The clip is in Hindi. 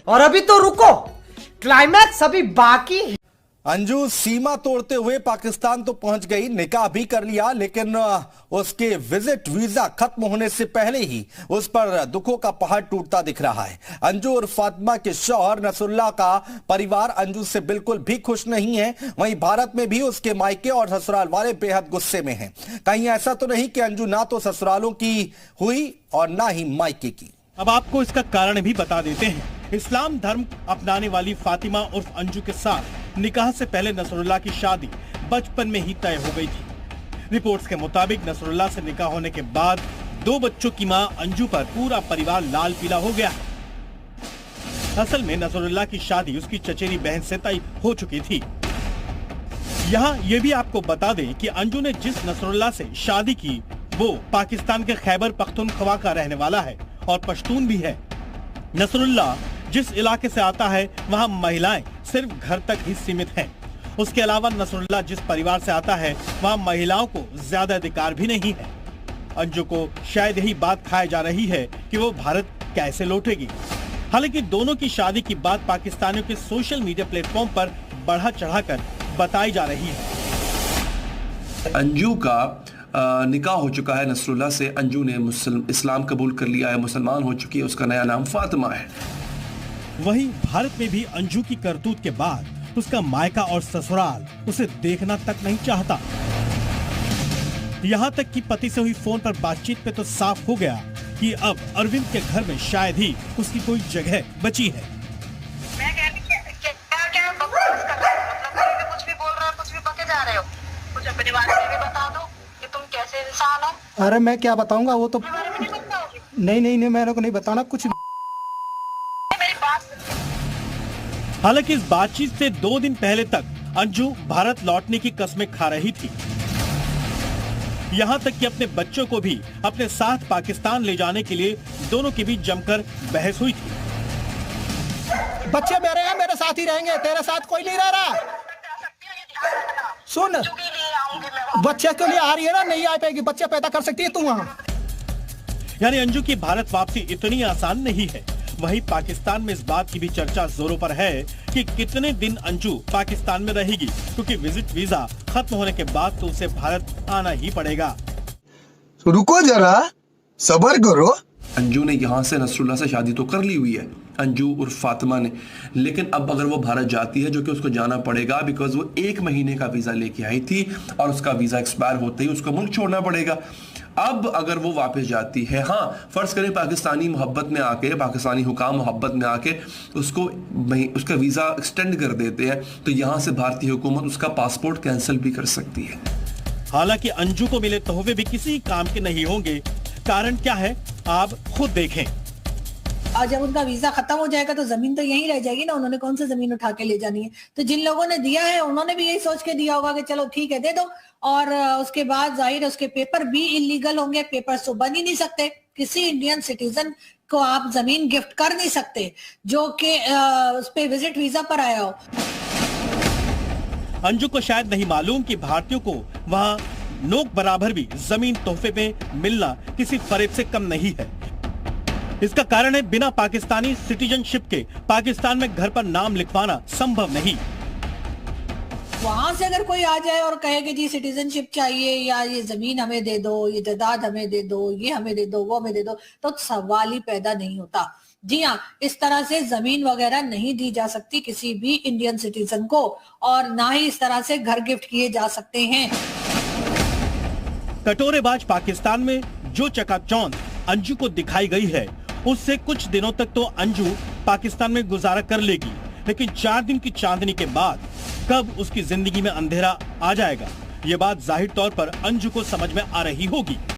और अभी तो रुको, क्लाइमैक्स अभी बाकी है। अंजू सीमा तोड़ते हुए पाकिस्तान तो पहुंच गई, निकाह भी कर लिया, लेकिन उसके विजिट वीजा खत्म होने से पहले ही उस पर दुखों का पहाड़ टूटता दिख रहा है। अंजू और फातिमा के शौहर नसरुल्लाह का परिवार अंजू से बिल्कुल भी खुश नहीं है। वहीं भारत में भी उसके मायके और ससुराल वाले बेहद गुस्से में हैं। कहीं ऐसा तो नहीं कि अंजू ना तो ससुरालों की हुई और ना ही मायके की। अब आपको इसका कारण भी बता देते हैं। इस्लाम धर्म अपनाने वाली फातिमा उर्फ अंजू के साथ निकाह से पहले नसरुल्लाह की शादी बचपन में ही तय हो गई थी। रिपोर्ट्स के मुताबिक नसरुल्लाह से निकाह होने के बाद 2 बच्चों की मां अंजू पर पूरा परिवार लाल पीला हो गया। असल में नसरुल्लाह की शादी उसकी चचेरी बहन से तय हो चुकी थी। यहाँ ये भी आपको बता दें कि अंजू ने जिस नसरुल्लाह से शादी की वो पाकिस्तान के खैबर पख्तूनख्वा का रहने वाला है और पश्तून भी है। नसरुल्लाह जिस इलाके से आता है वहाँ महिलाएं सिर्फ घर तक ही सीमित हैं। उसके अलावा नसरुल्लाह जिस परिवार से आता है वहाँ महिलाओं को ज्यादा अधिकार भी नहीं है। अंजू को शायद यही बात खाई जा रही है कि वो भारत कैसे लौटेगी। हालांकि दोनों की शादी की बात पाकिस्तानियों के सोशल मीडिया प्लेटफॉर्म पर बढ़ा चढ़ाकर बताई जा रही है। अंजू का निकाह हो चुका है नसरुल्लाह से। अंजू ने इस्लाम कबूल कर लिया है, मुसलमान हो चुकी है। उसका नया नाम फातिमा है। वहीं भारत में भी अंजू की करतूत के बाद उसका मायका और ससुराल उसे देखना तक नहीं चाहता। यहाँ तक कि पति से हुई फोन पर बातचीत पे तो साफ हो गया कि अब अरविंद के घर में शायद ही उसकी कोई जगह बची है। मैं कह रही क्या बकवास कर रहे हो? मतलब कुछ भी बोल रहे हो, कुछ भी बके जा रहे हो। कुछ अपने बारे में भी बता दो कि तुम कैसे इंसान हो। अरे मैं क्या बताऊंगा, वो तो नहीं मेरे को नहीं बताना कुछ। हालांकि इस बातचीत से 2 दिन पहले तक अंजू भारत लौटने की कस्में खा रही थी। यहाँ तक कि अपने बच्चों को भी अपने साथ पाकिस्तान ले जाने के लिए दोनों के बीच जमकर बहस हुई थी। बच्चे मेरे हैं, मेरे साथ ही रहेंगे, तेरे साथ कोई नहीं रह रहा। सुन, बच्चे के लिए आ रही है ना, नहीं आ पाएगी, बच्चे पैदा कर सकती है तू वहाँ। यानी अंजू की भारत वापसी इतनी आसान नहीं है। वहीं पाकिस्तान में इस बात की भी चर्चा जोरों पर है कि कितने दिन अंजू पाकिस्तान में रहेगी, क्योंकि विजिट वीजा खत्म होने के बाद तो उसे भारत आना ही पड़ेगा। रुको जरा, सब्र करो। अंजू ने यहाँ से नसरुल्लाह से शादी तो कर ली हुई है, अंजू और फातिमा ने, लेकिन अब अगर वो भारत जाती है, जो कि उसको जाना पड़ेगा बिकॉज वो 1 महीने का वीजा लेके आई थी और उसका वीजा एक्सपायर होते ही उसको मुल्क छोड़ना पड़ेगा। अब अगर वो वापस जाती है, हाँ फर्ज करें पाकिस्तानी मोहब्बत में आके, पाकिस्तानी हुकाम मोहब्बत में आके उसका वीजा एक्सटेंड कर देते हैं, तो यहाँ से भारतीय हुकूमत उसका पासपोर्ट कैंसिल भी कर सकती है। हालांकि अंजू को मिले तोहफे भी किसी काम के नहीं होंगे। कारण क्या है आप खुद देखें। और जब उनका वीजा खत्म हो जाएगा तो जमीन तो यहीं रह जाएगी ना, उन्होंने कौन सी जमीन उठा के ले जानी है। तो जिन लोगों ने दिया है उन्होंने भी यही सोच के दिया होगा कि चलो ठीक है दे दो, और उसके बाद जाहिर है उसके पेपर भी इलीगल होंगे, पेपर तो बन ही नहीं सकते। किसी इंडियन सिटीजन को आप जमीन गिफ्ट कर नहीं सकते जो कि उस पे विजिट वीजा पर आया हो। अंजू को शायद नहीं मालूम कि भारतीयों को वहाँ नोक बराबर भी जमीन तोहफे में मिलना किसी फरेब से कम नहीं है। इसका कारण है बिना पाकिस्तानी सिटीजनशिप के पाकिस्तान में घर पर नाम लिखवाना संभव नहीं। वहां से अगर कोई आ जाए और कहे कि जी सिटीजनशिप चाहिए या ये जमीन हमें दे दो, ये जायदाद हमें दे दो, ये हमें दे दो, वो हमें दे दो, तो सवाल ही पैदा नहीं होता। जी हाँ, इस तरह से जमीन वगैरह नहीं दी जा सकती किसी भी इंडियन सिटीजन को, और ना ही इस तरह से घर गिफ्ट किए जा सकते हैं। कटोरेबाज पाकिस्तान में जो चकाचौंध अंजू को दिखाई गई है, उससे कुछ दिनों तक तो अंजू पाकिस्तान में गुजारा कर लेगी, लेकिन 4 दिन की चांदनी के बाद कब उसकी जिंदगी में अंधेरा आ जाएगा, ये बात जाहिर तौर पर अंजू को समझ में आ रही होगी।